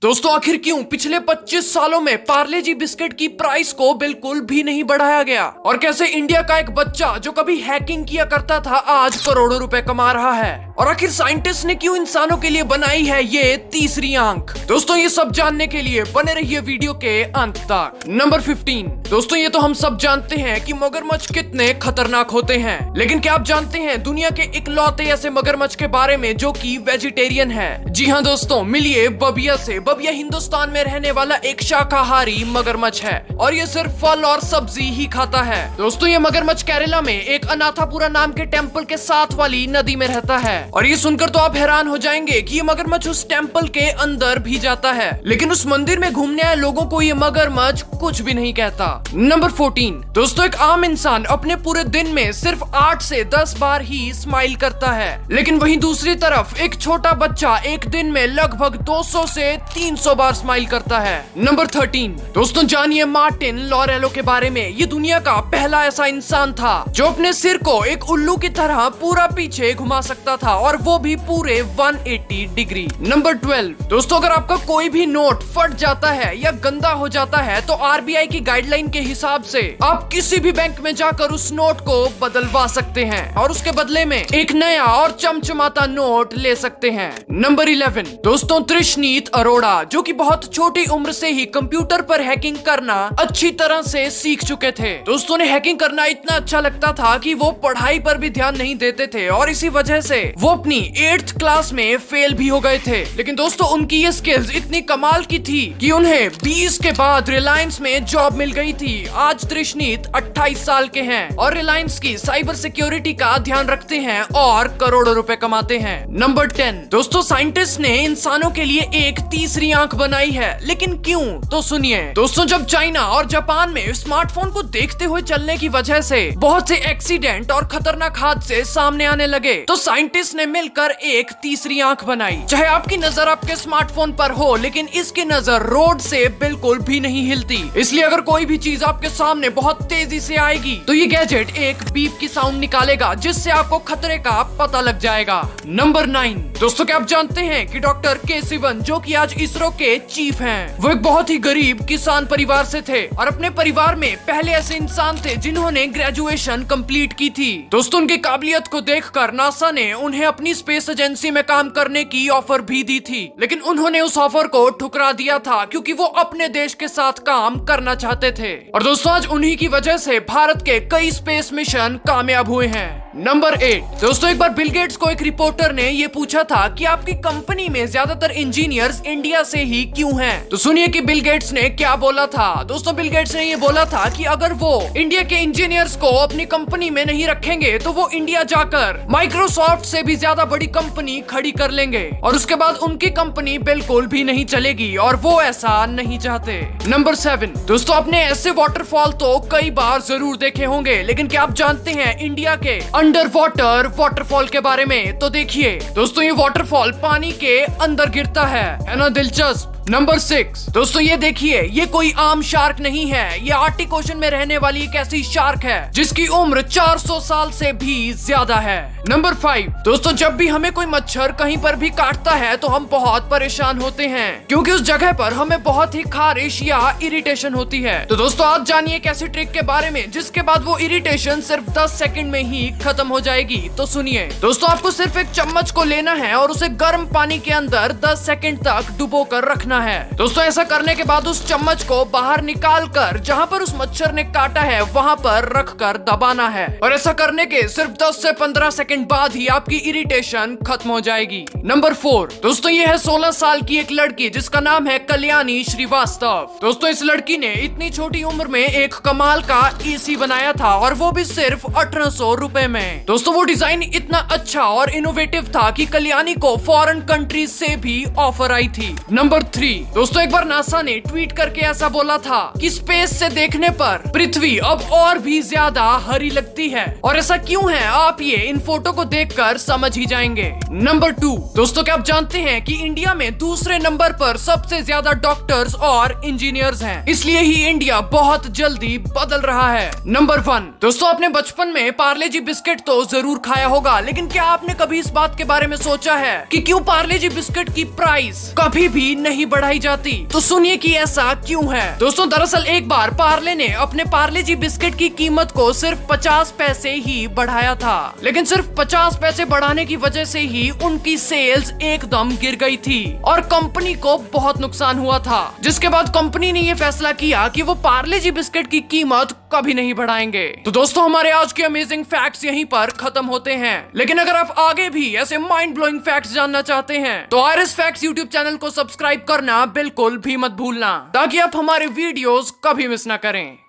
दोस्तों आखिर क्यों पिछले 25 सालों में पार्ले जी बिस्किट की प्राइस को बिल्कुल भी नहीं बढ़ाया गया, और कैसे इंडिया का एक बच्चा जो कभी हैकिंग किया करता था आज करोड़ों रुपए कमा रहा है, और आखिर साइंटिस्ट ने क्यों इंसानों के लिए बनाई है ये तीसरी आंख। दोस्तों ये सब जानने के लिए बने रहिए वीडियो के अंत तक। नंबर 15। दोस्तों ये तो हम सब जानते हैं कि मगरमच्छ कितने खतरनाक होते हैं, लेकिन क्या आप जानते हैं दुनिया के इकलौते ऐसे मगरमच्छ के बारे में जो कि वेजिटेरियन है? जी हाँ दोस्तों, मिलिए बबिया से। बबिया हिंदुस्तान में रहने वाला एक शाकाहारी मगरमच्छ है और ये सिर्फ फल और सब्जी ही खाता है। दोस्तों ये मगरमच्छ केरला में एक अनाथापुरा नाम के टेम्पल के साथ वाली नदी में रहता है, और ये सुनकर तो आप हैरान हो जाएंगे कि ये मगरमच्छ उस टेम्पल के अंदर भी जाता है, लेकिन उस मंदिर में घूमने आए लोगों को ये मगरमच्छ कुछ भी नहीं कहता। नंबर 14। दोस्तों एक आम इंसान अपने पूरे दिन में सिर्फ 8 से 10 बार ही स्माइल करता है, लेकिन वहीं दूसरी तरफ एक छोटा बच्चा एक दिन में लगभग 200 से 300 बार स्माइल करता है। नंबर 13। दोस्तों जानिए मार्टिन लॉरेलो के बारे में। ये दुनिया का पहला ऐसा इंसान था जो अपने सिर को एक उल्लू की तरह पूरा पीछे घुमा सकता था, और वो भी पूरे 180 डिग्री। नंबर 12। दोस्तों अगर आपका कोई भी नोट फट जाता है या गंदा हो जाता है तो आरबीआई की गाइडलाइन के हिसाब से आप किसी भी बैंक में जाकर उस नोट को बदलवा सकते हैं और उसके बदले में एक नया और चमचमाता नोट ले सकते हैं। नंबर 11। दोस्तों त्रिशनीत अरोड़ा, जो कि बहुत छोटी उम्र से ही कंप्यूटर पर हैकिंग करना अच्छी तरह से सीख चुके थे। दोस्तों ने हैकिंग करना इतना अच्छा लगता था कि वो पढ़ाई पर भी ध्यान नहीं देते थे, और इसी वजह से वो अपनी 8th क्लास में फेल भी हो गए थे। लेकिन दोस्तों उनकी ये स्किल्स इतनी कमाल की थी कि उन्हें 20 के बाद रिलायंस में जॉब मिल गई थी। आज त्रिशनीत 28 साल के हैं और रिलायंस की साइबर सिक्योरिटी का ध्यान रखते हैं और करोड़ों रुपए कमाते हैं। नंबर 10। दोस्तों साइंटिस्ट ने इंसानों के लिए एक तीसरी आंख बनाई है, लेकिन क्यों? तो सुनिए। दोस्तों जब चाइना और जापान में स्मार्टफोन को देखते हुए चलने की वजह से बहुत से एक्सीडेंट और खतरनाक हादसे सामने आने लगे, तो साइंटिस्ट ने मिलकर एक तीसरी आंख बनाई। चाहे आपकी नजर आपके स्मार्टफोन पर हो, लेकिन इसकी नजर रोड से बिल्कुल भी नहीं हिलती। इसलिए अगर कोई भी चीज आपके सामने बहुत तेजी से आएगी तो ये गैजेट एक बीप की साउंड निकालेगा, जिससे आपको खतरे का पता लग जाएगा। नंबर 9। दोस्तों क्या आप जानते हैं कि डॉक्टर के सिवन, जो कि आज इसरो के चीफ हैं, वो एक बहुत ही गरीब किसान परिवार से थे और अपने परिवार में पहले ऐसे इंसान थे जिन्होंने ग्रेजुएशन कंप्लीट की थी। दोस्तों उनकी काबिलियत को देखकर नासा ने उन्हें अपनी स्पेस एजेंसी में काम करने की ऑफर भी दी थी, लेकिन उन्होंने उस ऑफर को ठुकरा दिया था क्योंकि वो अपने देश के साथ काम करना चाहते थे। और दोस्तों आज उन्हीं की वजह से भारत के कई स्पेस मिशन कामयाब हुए हैं। नंबर 8। दोस्तों एक बार बिल गेट्स को एक रिपोर्टर ने ये पूछा था कि आपकी कंपनी में ज्यादातर इंजीनियर्स इंडिया से ही क्यों हैं? तो सुनिए कि बिल गेट्स ने क्या बोला था। दोस्तों बिल गेट्स ने ये बोला था कि अगर वो इंडिया के इंजीनियर्स को अपनी कंपनी में नहीं रखेंगे तो वो इंडिया जाकर माइक्रोसॉफ्ट से भी ज्यादा बड़ी कंपनी खड़ी कर लेंगे, और उसके बाद उनकी कंपनी बिल्कुल भी नहीं चलेगी, और वो ऐसा नहीं चाहते। नंबर 7। दोस्तों आपने ऐसे वाटरफॉल तो कई बार जरूर देखे होंगे, लेकिन क्या आप जानते हैं इंडिया के अंडर वाटर वाटरफॉल के बारे में? तो देखिए दोस्तों ये वाटरफॉल पानी के अंदर गिरता है ना दिलचस्प। नंबर 6। दोस्तों ये देखिए, ये कोई आम शार्क नहीं है, ये आर्टिक ओशन में रहने वाली एक ऐसी शार्क है जिसकी उम्र 400 साल से भी ज्यादा है। नंबर 5। दोस्तों जब भी हमें कोई मच्छर कहीं पर भी काटता है तो हम बहुत परेशान होते हैं, क्योंकि उस जगह पर हमें बहुत ही खारिश या इरिटेशन होती है। तो दोस्तों आज जानिए एक ऐसी ट्रिक के बारे में जिसके बाद वो इरिटेशन सिर्फ 10 सेकंड में ही खत्म हो जाएगी। तो सुनिए दोस्तों, आपको सिर्फ एक चम्मच को लेना है और उसे गर्म पानी के अंदर 10 सेकंड तक डुबो कर रखना है। दोस्तों ऐसा करने के बाद उस चम्मच को बाहर निकाल कर जहाँ पर उस मच्छर ने काटा है वहाँ पर रख कर दबाना है, और ऐसा करने के सिर्फ 10 से 15 सेकंड बाद ही आपकी इरिटेशन खत्म हो जाएगी। नंबर 4। दोस्तों ये है 16 साल की एक लड़की जिसका नाम है कल्याणी श्रीवास्तव। दोस्तों इस लड़की ने इतनी छोटी उम्र में एक कमाल का एसी बनाया था, और वो भी सिर्फ 1800 रुपए में। दोस्तों वो डिजाइन इतना अच्छा और इनोवेटिव था कि कल्याणी को फॉरेन कंट्रीज से भी ऑफर आई थी। नंबर 3। दोस्तों एक बार नासा ने ट्वीट करके ऐसा बोला था कि स्पेस से देखने पर पृथ्वी अब और भी ज्यादा हरी लगती है, और ऐसा क्यों है आप ये इन फोटो को देखकर समझ ही जाएंगे। नंबर 2। दोस्तों क्या आप जानते हैं कि इंडिया में दूसरे नंबर पर सबसे ज्यादा डॉक्टर्स और इंजीनियर्स हैं, इसलिए ही इंडिया बहुत जल्दी बदल रहा है। नंबर 1। दोस्तों अपने बचपन में पार्ले जी बिस्किट तो जरूर खाया होगा, लेकिन क्या आपने कभी इस बात के बारे में सोचा है कि क्यों पार्ले जी बिस्किट की प्राइस कभी भी नहीं बढ़ाई जाती। तो सुनिए कि ऐसा क्यों है। दोस्तों दरअसल एक बार पार्ले ने अपने पार्ले जी बिस्किट की कीमत को सिर्फ 50 पैसे ही बढ़ाया था, लेकिन सिर्फ 50 पैसे बढ़ाने की वजह से ही उनकी सेल्स एकदम गिर गई थी और कंपनी को बहुत नुकसान हुआ था। जिसके बाद कंपनी ने यह फैसला किया कि वो पार्ले जी बिस्किट की कीमत कभी नहीं बढ़ाएंगे। तो दोस्तों हमारे आज के अमेजिंग फैक्ट्स यहीं पर खत्म होते हैं, लेकिन अगर आप आगे भी ऐसे माइंड ब्लोइंग फैक्ट्स जानना चाहते हैं तो आयरिस फैक्ट्स यूट्यूब चैनल को सब्सक्राइब करना बिल्कुल भी मत भूलना, ताकि आप हमारे वीडियोस कभी मिस ना करें।